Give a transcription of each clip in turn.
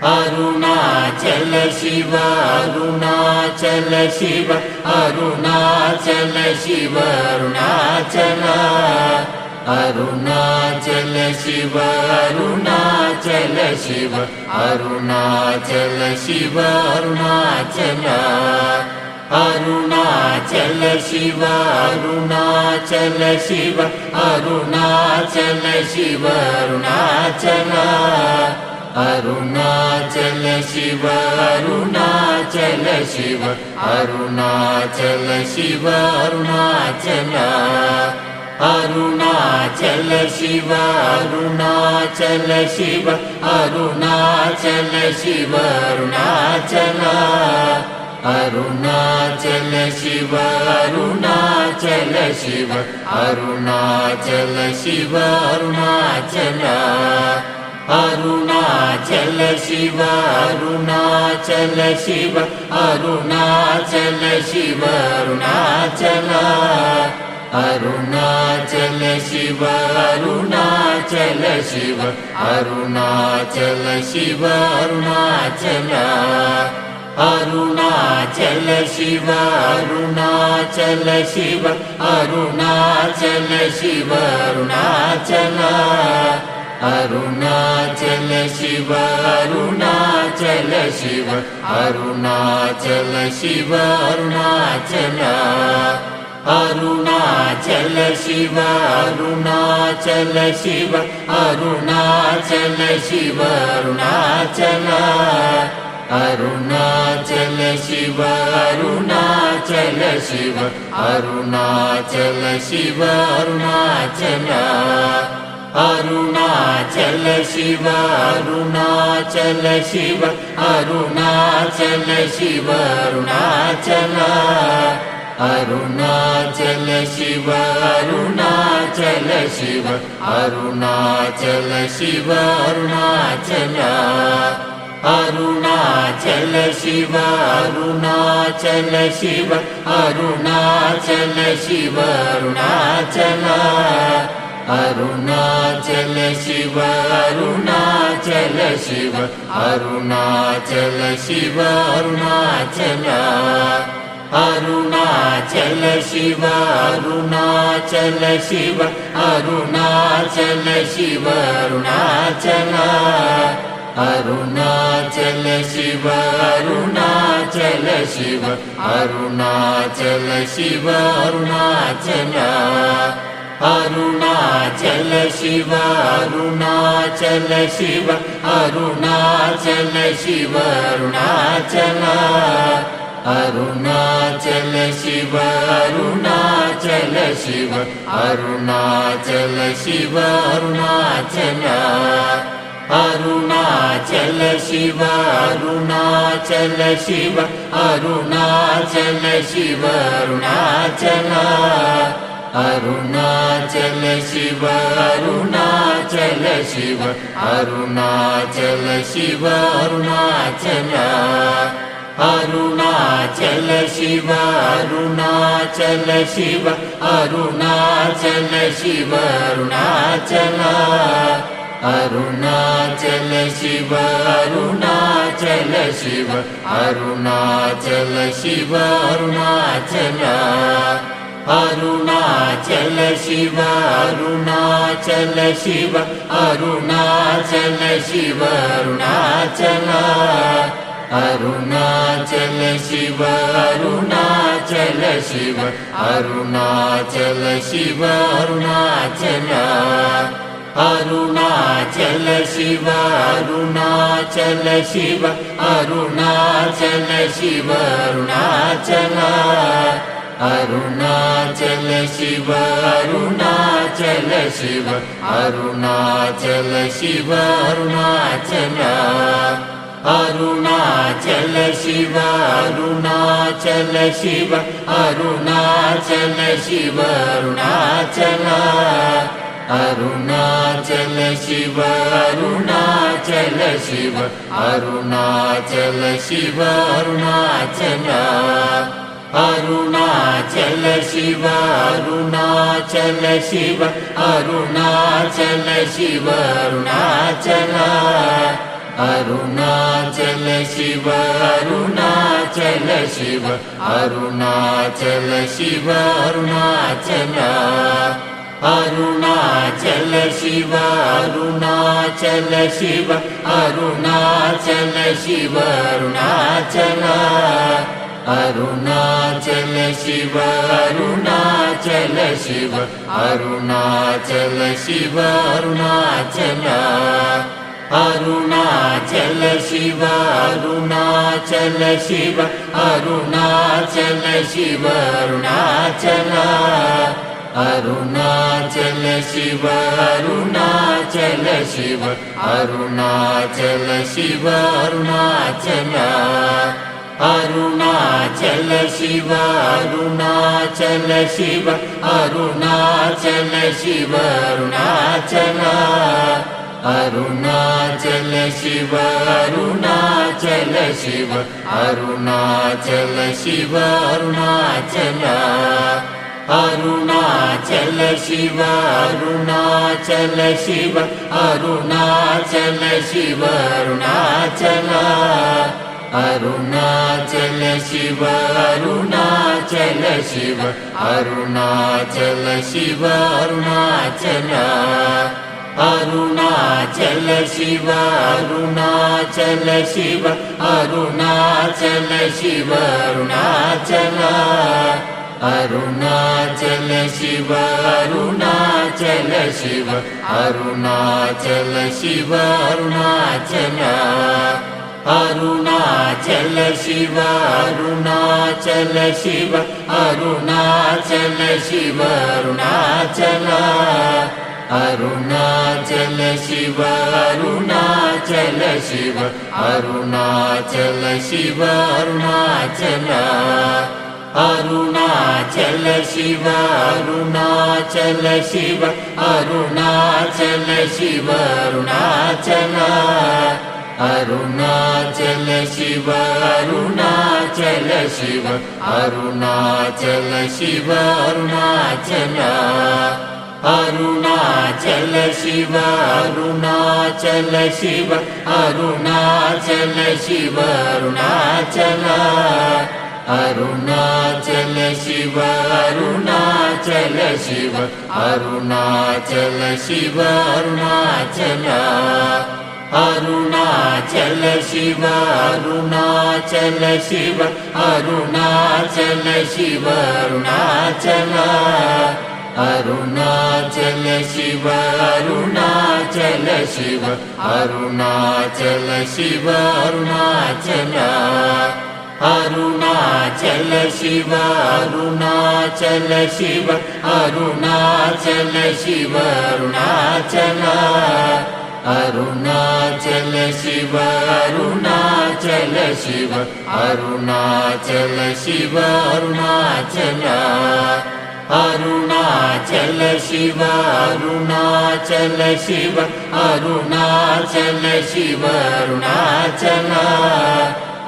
Arunachal Shiva Arunachal Shiva Arunachal Shiva Arunachal Arunachal Shiva Arunachal Shiva Arunachal Shiva Arunachal Arunachal Shiva Arunachal Shiva Arunachal Shiva Arunachal Arunachal Shiva Arunachal Shiva Arunachal Shiva Arunachal Arunachal Shiva Arunachal Shiva Arunachal Shiva Arunachal Arunachal Shiva Arunachal Shiva Arunachal Shiva Arunachal Arunachal Shiva Arunachal Shiva Arunachal Shiva Arunachal Arunachal Shiva Arunachal Shiva Arunachal Shiva Arunachal Arunachal Shiva Arunachal Shiva Arunachal Shiva Arunachal Arunachal Shiva Arunachal Shiva Arunachal Shiva Arunachal Arunachal Shiva Arunachal Shiva Arunachal Shiva Arunachal Arunachal Shiva Arunachal Shiva Arunachal Shiva Arunachal Arunachal Shiva Arunachal Shiva Arunachal Shiva Arunachal Arunachal Shiva Arunachal Shiva Arunachal Shiva Arunachal Arunachal Shiva Arunachal Shiva Arunachal Shiva Arunachal Arunachal Shiva Arunachal Shiva Arunachal Shiva Arunachal Arunachal Shiva Arunachal Shiva Arunachal Shiva Arunachal Arunachal Shiva Arunachal Shiva Arunachal Shiva Arunachal Arunachal Shiva Arunachal Shiva Arunachal Shiva Arunachal Arunachal Shiva Arunachal Shiva Arunachal Shiva Arunachal Arunachal Shiva Arunachal Shiva Arunachal Shiva Arunachal Arunachal Shiva Arunachal Shiva Arunachal Shiva Arunachal Arunachal Shiva Arunachal Shiva Arunachal Shiva Arunachal Arunachal Shiva Arunachal Shiva Arunachal Shiva Arunachal Arunachal Shiva Arunachal Shiva Arunachal Shiva Arunachal Arunachal Shiva Arunachal Shiva Arunachal Shiva Arunachal Arunachal Shiva Arunachal Shiva Arunachal Shiva Arunachal Arunachal Shiva Arunachal Shiva Arunachal Shiva Arunachal Arunachal Shiva Arunachal Shiva Arunachal Shiva Arunachal Arunachal Shiva Arunachal Shiva Arunachal Shiva Arunachal Arunachal Shiva Arunachal Shiva Arunachal Shiva Arunachal Arunachal Shiva Arunachal Shiva Arunachal Shiva Arunachal Arunachal Shiva Arunachal Shiva Arunachal Shiva Arunachal Arunachal Shiva Arunachal Shiva Arunachal Shiva Arunachal Arunachal Shiva Arunachal Shiva Arunachal Shiva Arunachal Arunachal Shiva Arunachal Shiva Arunachal Shiva Arunachal Arunachal Shiva Arunachal Shiva Arunachal Shiva Arunachal Arunachal Shiva Arunachal Shiva Arunachal Shiva Arunachal Arunachal Shiva Arunachal Shiva Arunachal Shiva Arunachal Arunachal Shiva Arunachal Shiva Arunachal Shiva Arunachal Arunachal Shiva Arunachal Shiva Arunachal Shiva Arunachal Arunachal Shiva Arunachal Shiva Arunachal Shiva Arunachal Arunachal Shiva Arunachal Shiva Arunachal Shiva Arunachal Arunachal Shiva Arunachal Shiva Arunachal Shiva Arunachal Arunachal Shiva Arunachal Shiva Arunachal Shiva Arunachal Arunachal Shiva Arunachal Shiva Arunachal Shiva Arunachal Arunachal Shiva Arunachal Shiva Arunachal Shiva Arunachal Arunachal Shiva Arunachal Shiva Arunachal Shiva Arunachal Arunachal Shiva Arunachal Shiva Arunachal Shiva Arunachal Arunachal Shiva Arunachal Shiva Arunachal Shiva Arunachal Arunachal Shiva Arunachal Shiva Arunachal Shiva Arunachal Arunachal Shiva Arunachal Shiva Arunachal Shiva Arunachal Arunachal Shiva Arunachal Shiva Arunachal Shiva Arunachal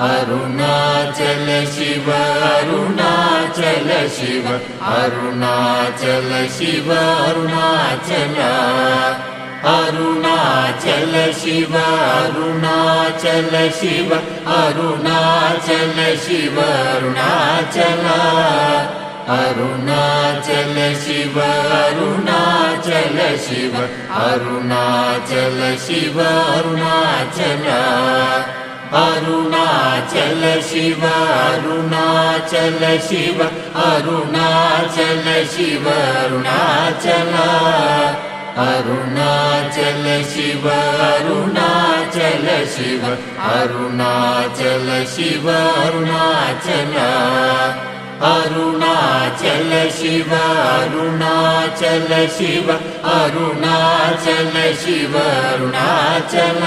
Arunachal Shiva Arunachal Shiva Arunachal Shiva Arunachal Arunachal Shiva Arunachal Shiva Arunachal Shiva Arunachal Arunachal Shiva Arunachal Shiva Arunachal Shiva Arunachal Arunachal Shiva Arunachal Shiva Arunachal Shiva Arunachal Arunachal Shiva Arunachal Shiva Arunachal Shiva Arunachal Arunachal Shiva Arunachal Shiva Arunachal Shiva Arunachal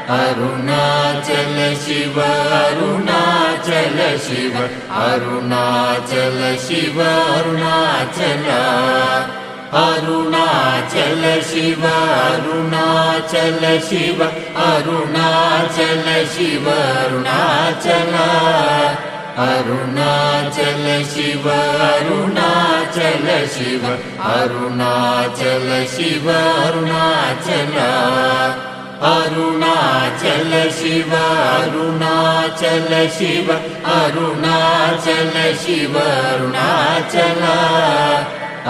Arunachal Shiva Arunachal Shiva Arunachal Shiva Arunachal Arunachal Shiva Arunachal Shiva Arunachal Shiva Arunachal Arunachal Shiva Arunachal Shiva Arunachal Shiva Arunachal Arunachal Shiva Arunachal Shiva Arunachal Shiva Arunachal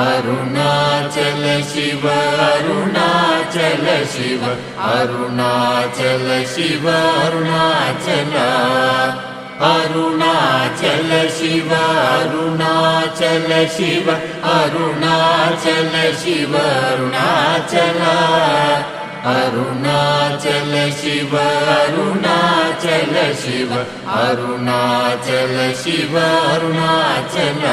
Arunachal Shiva Arunachal Shiva Arunachal Shiva Arunachal Arunachal Shiva Arunachal Shiva Arunachal Shiva Arunachal Arunachal Shiva Arunachal Shiva Arunachal Shiva Arunachal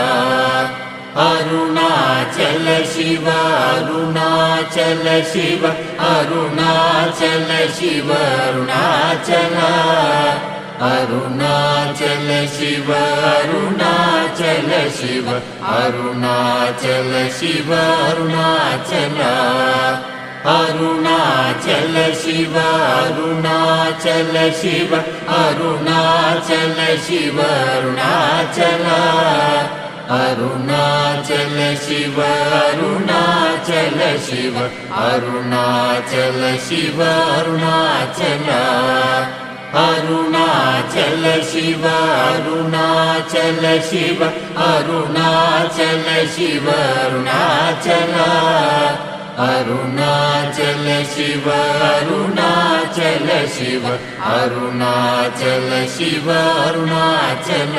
Arunachal Shiva Arunachal Shiva Arunachal Shiva Arunachal Arunachal Shiva Arunachal Shiva Arunachal Shiva Arunachal Arunachal Shiva Arunachal Shiva Arunachal Shiva Arunachal Arunachal Shiva Arunachal Shiva Arunachal Shiva Arunachal Arunachal Shiva Arunachal Shiva Arunachal Shiva Arunachal Arunachal Shiva Arunachal Shiva Arunachal Shiva Arunachal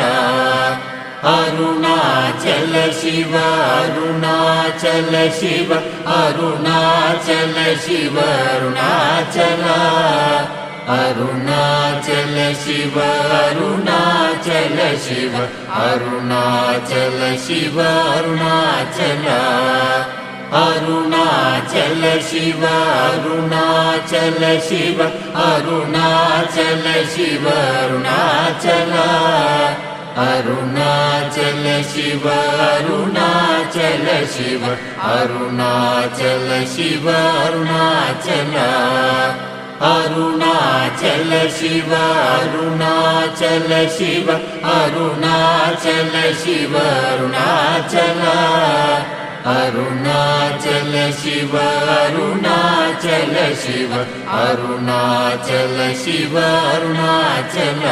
Arunachal Shiva Arunachal Shiva Arunachal Shiva Arunachal Arunachal Shiva Arunachal Shiva Arunachal Shiva Arunachal Arunachal Shiva Arunachal Shiva Arunachal Shiva Arunachal Arunachal Shiva Arunachal Shiva Arunachal Shiva Arunachal Arunachal Shiva Arunachal Shiva Arunachal Shiva Arunachal Arunachal Shiva Arunachal Shiva Arunachal Shiva Arunachal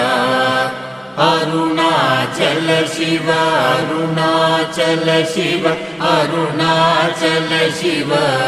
Arunachal Shiva Arunachal Shiva Arunachal Shiva